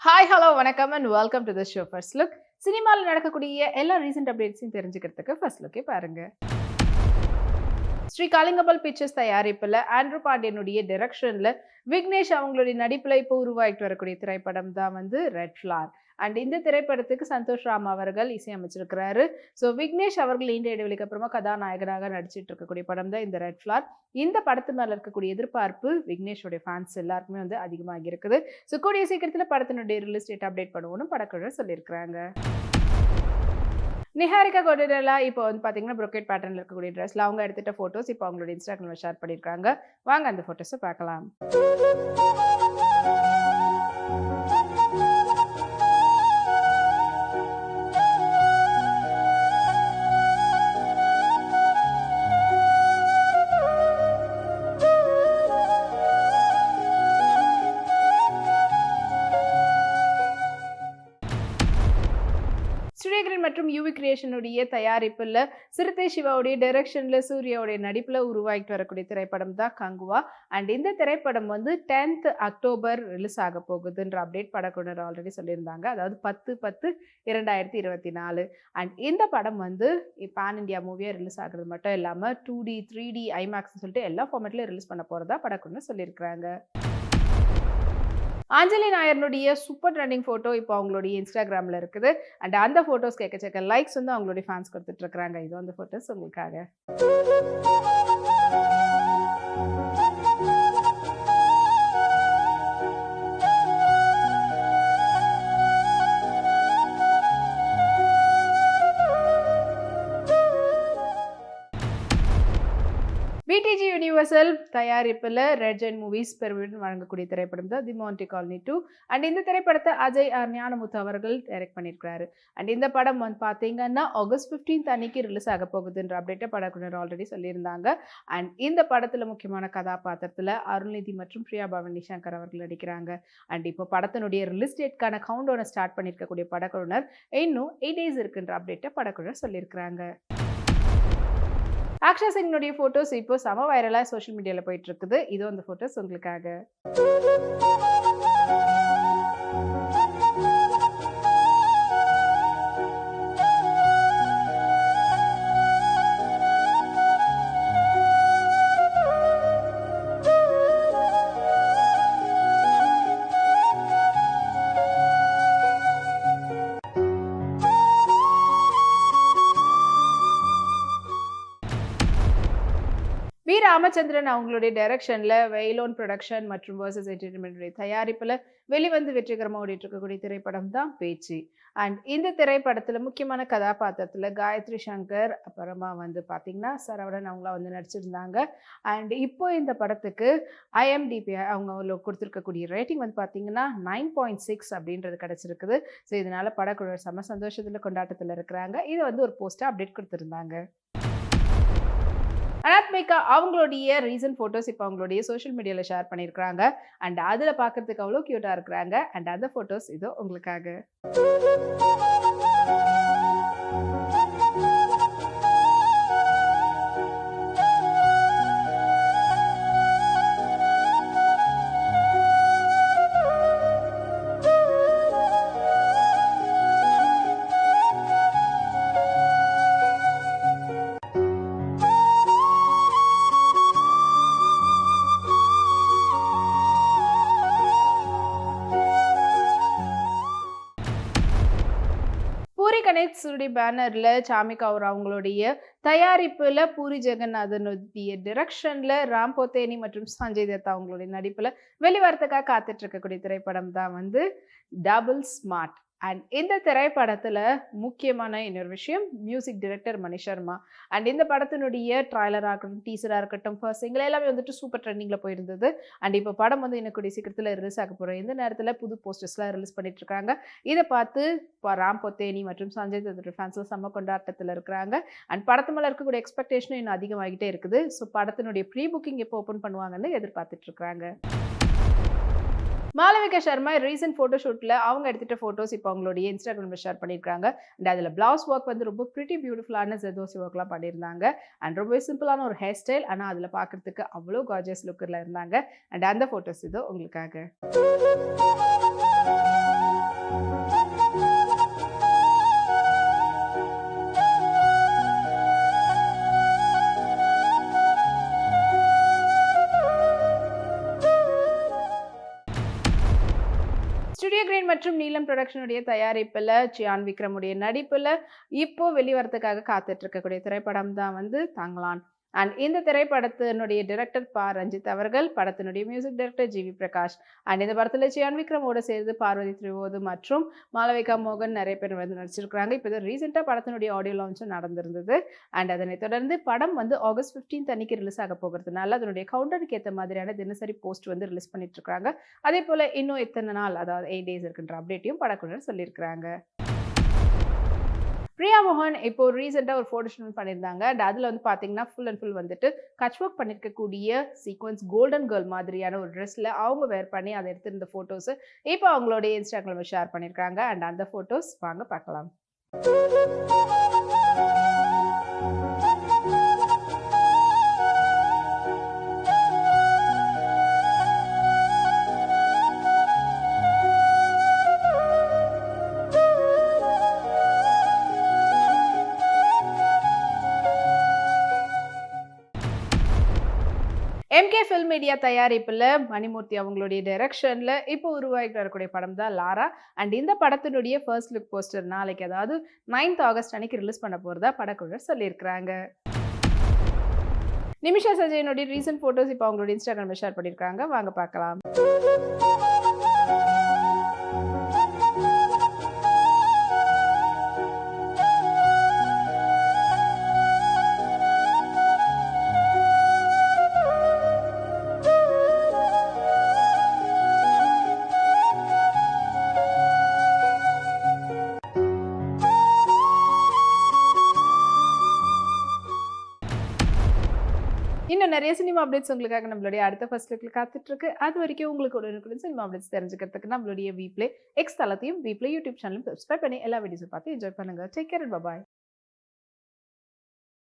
Hi, hello, வணக்கம் and welcome to the show first look. சினிமாவில் நடக்கக்கூடிய எல்லா ரீசெண்ட் அப்டேட்ஸையும் தெரிஞ்சுக்கிறதுக்கு ஃபர்ஸ்ட் லுக்கே பாருங்க. ஸ்ரீ கலிங்கபல் பிக்சர்ஸ் தயாரிப்பில் ஆண்ட்ரூ பாண்டியனுடைய டைரக்ஷன்ல விக்னேஷ் அவங்களுடைய நடிப்பில் இப்போ உருவாகிட்டு வரக்கூடிய திரைப்படம் தான் வந்து ரெட் ஃப்ளார். அண்ட் இந்த திரைப்படத்துக்கு சந்தோஷ் ராம் அவர்கள் இசையமைச்சிருக்கிறாரு. ஸோ விக்னேஷ் அவர்கள் நீண்ட இடைவெளிக்கு அப்புறமா கதாநாயகனாக நடிச்சிட்டு இருக்கக்கூடிய படம் தான் இந்த ரெட் ஃப்ளார். இந்த படத்து மேல இருக்கக்கூடிய எதிர்பார்ப்பு விக்னேஷோடைய ஃபேன்ஸ் எல்லாருக்குமே வந்து அதிகமாக இருக்குது. ஸோ கூடிய சீக்கிரத்தில் படத்தினுடைய ரிலீஸ் டேட் அப்டேட் பண்ணுவோம்னு படக்குழு சொல்லியிருக்கிறாங்க. நிஹாரிகா கொடேரலா இப்போ வந்து பார்த்தீங்கன்னா ப்ரொக்கேட் பேட்டர்னில் இருக்கக்கூடிய ட்ரெஸ்ல அவங்க எடுத்துட்ட ஃபோட்டோஸ் இப்போ அவங்களோட இன்ஸ்டாகிராமில் ஷேர் பண்ணியிருக்காங்க. வாங்க அந்த ஃபோட்டோஸை பார்க்கலாம். ஸ்ரீகிரன் மற்றும் யூவி கிரியேஷனுடைய தயாரிப்பில் சிறுத்தை சிவாவுடைய டைரக்ஷன்ல சூர்யாவுடைய நடிப்பில் உருவாகிட்டு வரக்கூடிய திரைப்படம் தான் கங்குவா. அண்ட் இந்த திரைப்படம் வந்து 10th அக்டோபர் ரிலீஸ் ஆக போகுதுன்ற அப்டேட் படக்குழுவினர் ஆல்ரெடி சொல்லியிருந்தாங்க. அதாவது 10/10/2024. அண்ட் இந்த படம் வந்து பேன் இண்டியா மூவியாக ரிலீஸ் ஆகுறது மட்டும் இல்லாமல் 2D 3D ஐமேக்ஸ் சொல்லிட்டு எல்லா ஃபார்மேட்லையும் ரிலீஸ் பண்ண போகிறதா படக்குழுவினர் சொல்லியிருக்கிறாங்க. அஞ்சலி நாயர்னுடைய சூப்பர் ட்ரெண்டிங் ஃபோட்டோ இப்போ அவங்களுடைய இன்ஸ்டாகிராமில் இருக்குது. அண்ட் அந்த ஃபோட்டோஸ் கேட்க லைக்ஸ் வந்து அவங்களுடைய ஃபேன்ஸ் கொடுத்துட்டு இருக்கிறாங்க. இது அந்த ஃபோட்டோஸ் உங்களுக்காக. பிடிஜி யூனிவர்சல் தயாரிப்பில் ரெட் ஜெயின் மூவிஸ் பெருமையுடன் வழங்கக்கூடிய திரைப்படம் தான் தி மான்டி காலனி 2. அண்ட் இந்த திரைப்படத்தை அஜய் ஆர் ஞானமுத்து அவர்கள் டைரக்ட் பண்ணியிருக்கிறாரு. அண்ட் இந்த படம் வந்து பார்த்தீங்கன்னா ஆகஸ்ட் 15 அன்னைக்கு ரிலீஸ் ஆக போகுதுன்ற அப்டேட்டை படக்குழுவினர் ஆல்ரெடி சொல்லியிருந்தாங்க. அண்ட் இந்த படத்தில் முக்கியமான கதாபாத்திரத்தில் அருள்நிதி மற்றும் பிரியா பவானி சங்கர் அவர்கள் நடிக்கிறாங்க. அண்ட் இப்போ படத்தினுடைய ரிலீஸ் டேட்கான கவுண்டவுனை ஸ்டார்ட் பண்ணியிருக்கக்கூடிய படக்குழுவினர் இன்னும் 8 days இருக்குன்ற அப்டேட்டை படக்குழுவினர் சொல்லியிருக்கிறாங்க. அக்ஷா சிங்கினுடைய ஃபோட்டோஸ் இப்போ செம வைரலாக சோஷியல் மீடியாவில் போயிட்டு இருக்குது. இது அந்த ஃபோட்டோஸ் உங்களுக்காக. வி ராமச்சந்திரன் அவங்களுடைய டைரக்ஷன்ல வெயிலோன் ப்ரொடக்ஷன் மற்றும் வர்சஸ் என்டர்டைன்மெண்ட் தயாரிப்பில் வெளிவந்து வெற்றிகரமாக ஓடிட்டு இருக்கக்கூடிய திரைப்படம் தான் பேச்சு. அண்ட் இந்த திரைப்படத்தில் முக்கியமான கதாபாத்திரத்தில் காயத்ரி சங்கர் அப்புறமா வந்து பார்த்தீங்கன்னா சரவணன் அவங்களாம் வந்து நடிச்சிருந்தாங்க. அண்ட் இப்போ இந்த படத்துக்கு IMDb அவங்க கொடுத்துருக்கக்கூடிய ரேட்டிங் வந்து பார்த்தீங்கன்னா 9.6 அப்படின்றது கிடச்சிருக்குது. ஸோ இதனால படக்குழு செம சந்தோஷத்தில் கொண்டாட்டத்தில் இருக்கிறாங்க. இதை வந்து ஒரு போஸ்ட்டாக அப்டேட் கொடுத்துருந்தாங்க. அனாத்மிகா அவங்களுடைய ரீசன்ட் ஃபோட்டோஸ் இப்போ அவங்களுடைய சோஷியல் மீடியாவில் ஷேர் பண்ணியிருக்கிறாங்க. அண்ட் அதில் பார்க்கறதுக்கு அவ்வளோ க்யூட்டாக இருக்கிறாங்க. அண்ட் அந்த ஃபோட்டோஸ் இதோ உங்களுக்காக. பூரி கணேஷுடைய பேனர்ல சாமி கவுர் அவங்களுடைய தயாரிப்புல பூரி ஜெகநாதனுடைய டிரெக்ஷன்ல ராம் போத்தேனி மற்றும் சஞ்சய் தத்தா அவங்களுடைய நடிப்புல வெளிவரத்துக்காக காத்துட்டு இருக்கக்கூடிய திரைப்படம் தான் வந்து டபுள் ஸ்மார்ட். அண்ட் இந்த திரைப்படத்துல முக்கியமான இன்னொரு விஷயம் music director Mani Sharma. And இந்த படத்தினுடைய ட்ரைலராக இருக்கட்டும், டீசராக இருக்கட்டும், ஃபர்ஸ்ட் சிங்கிள் எல்லாமே வந்துட்டு சூப்பர் ட்ரெண்டிங்ல போயிருந்தது. அண்ட் இப்போ படம் வந்து இன்னும் கூடிய சீக்கிரத்தில் ரிலீஸ் ஆக போகிறோம். இந்த நேரத்தில் புது போஸ்டர்ஸ்லாம் ரிலீஸ் பண்ணிட்டு இருக்காங்க. இதை பார்த்து ராம் பொத்தேனி மற்றும் சஞ்சய் தத்தோட ஃபேன்ஸும் செம்ம கொண்டாட்டத்தில் இருக்கிறாங்க. அண்ட் படத்து மேலே இருக்கக்கூடிய எக்ஸ்பெக்டேஷனும் இன்னும் அதிகமாகிட்டே இருக்குது. ஸோ படத்தினுடைய ப்ரீ புக்கிங் எப்போ ஓப்பன் பண்ணுவாங்கன்னு எதிர்பார்த்துட்டு இருக்காங்க. மாளவிகா சர்மா ரீசன்ட் ஃபோட்டோஷூட்டில் அவங்க எடுத்துகிட்ட ஃபோட்டோஸ் இப்போ அவங்களுடைய இன்ஸ்டாகிராமில் ஷேர் பண்ணியிருக்காங்க. அண்ட் அதில் பிளவுஸ் ஒர்க் வந்து ரொம்ப ப்ரிட்டி பியூட்டிஃபுல்லான ஜெதோசி ஒர்க்லாம் பண்ணியிருந்தாங்க. அண்ட் ரொம்ப சிம்பிளான ஒரு ஹேர் ஸ்டைல், ஆனால் அதில் பார்க்குறதுக்கு அவ்வளோ கார்ஜியஸ் லுக்கில் இருந்தாங்க. அண்ட் அந்த ஃபோட்டோஸ் இதோ உங்களுக்காக. ஸ்டுடியோ கிரீன் மற்றும் நீலம் புரொடக்ஷனுடைய தயாரிப்புல சியான் விக்ரமுடைய நடிப்புல இப்போ வெளிவரத்துக்காக காத்துட்டு இருக்கக்கூடிய திரைப்படம் தான் வந்து தங்கலான். அண்ட் இந்த திரைப்படத்தினுடைய டைரக்டர் ரஞ்சித் அவர்கள், படத்தினுடைய music director GV. Prakash. And இந்த படத்துல சியான் விக்ரமோட சேர்ந்து பார்வதி திரிவோது மற்றும் மாளவிகா மோகன் நிறைய பேர் வந்து நடிச்சிருக்காங்க. இப்போ ரீசெண்டா படத்தினுடைய ஆடியோ லான்ச்சும் நடந்திருந்தது. அண்ட் அதனை தொடர்ந்து படம் வந்து ஆகஸ்ட் 15 அன்னைக்கு ரிலீஸ் ஆக போகிறதுனால அதனுடைய கவுண்டருக்கு ஏற்ற மாதிரியான தினசரி போஸ்ட் வந்து ரிலீஸ் பண்ணிட்டு இருக்காங்க. அதே போல இன்னும் எத்தனை நாள், அதாவது 8 டேஸ் இருக்குன்ற அப்டேட்டையும் படக்குழுவினர் சொல்லியிருக்கிறாங்க. பிரியா மோகன் இப்போ ரீசெண்டா ஒரு ஃபோட்டோ ஷூட் பண்ணியிருந்தாங்க. அண்ட் அதுல வந்து பாத்தீங்கன்னா ஃபுல் அண்ட் ஃபுல் வந்துட்டு கட்ச் ஒர்க் பண்ணிருக்கக்கூடிய சீக்வன்ஸ் கோல்டன் கேர்ள் மாதிரியான ஒரு ட்ரெஸ்ல அவங்க வேர் பண்ணி அதை எடுத்திருந்த போட்டோஸ் இப்போ அவங்களுடைய இன்ஸ்டாகிராம்ல ஷேர் பண்ணியிருக்காங்க. அண்ட் அந்த போட்டோஸ் வாங்க பார்க்கலாம். எம்கே ஃபில்ம் மீடியா தயாரிப்புல மணிமூர்த்தி அவங்களுடைய டைரக்ஷன்ல இப்போ உருவாகிட்டு வரக்கூடிய படம் தான் லாரா. அண்ட் இந்த படத்தினுடைய ஃபர்ஸ்ட் லுக் போஸ்டர் நாளைக்கு, அதாவது 9th ஆகஸ்ட் அன்னைக்கு ரிலீஸ் பண்ண போறதா படக்குழுவினர் சொல்லியிருக்கிறாங்க. நிமிஷா சஜயனுடைய ரீசன்ட் போட்டோஸ் இப்போ அவங்களுடைய இன்ஸ்டாகிராம்ல ஷேர் பண்ணியிருக்காங்க. வாங்க பார்க்கலாம். இன்னும் நிறைய சினிமா அப்டேட்ஸ் உங்களுக்காக நம்மளுடைய அடுத்த ஃபர்ஸ்ட் லுக்ல காத்துட்டு இருக்கு. அது வரைக்கும் உங்களுக்கு உடனுக்குடன் சினிமா அப்டேட்ஸ் தெரிஞ்சுக்கிறதுக்கு நம்மளுடைய வீப்ளே எக்ஸ் தளத்தையும் வீப்ளே யூடியூப் சேனலும் சப்ஸ்கிரைப் பண்ணி எல்லா வீடியோஸும் பார்த்து என்ஜாய் பண்ணுங்க. Take care, bye bye.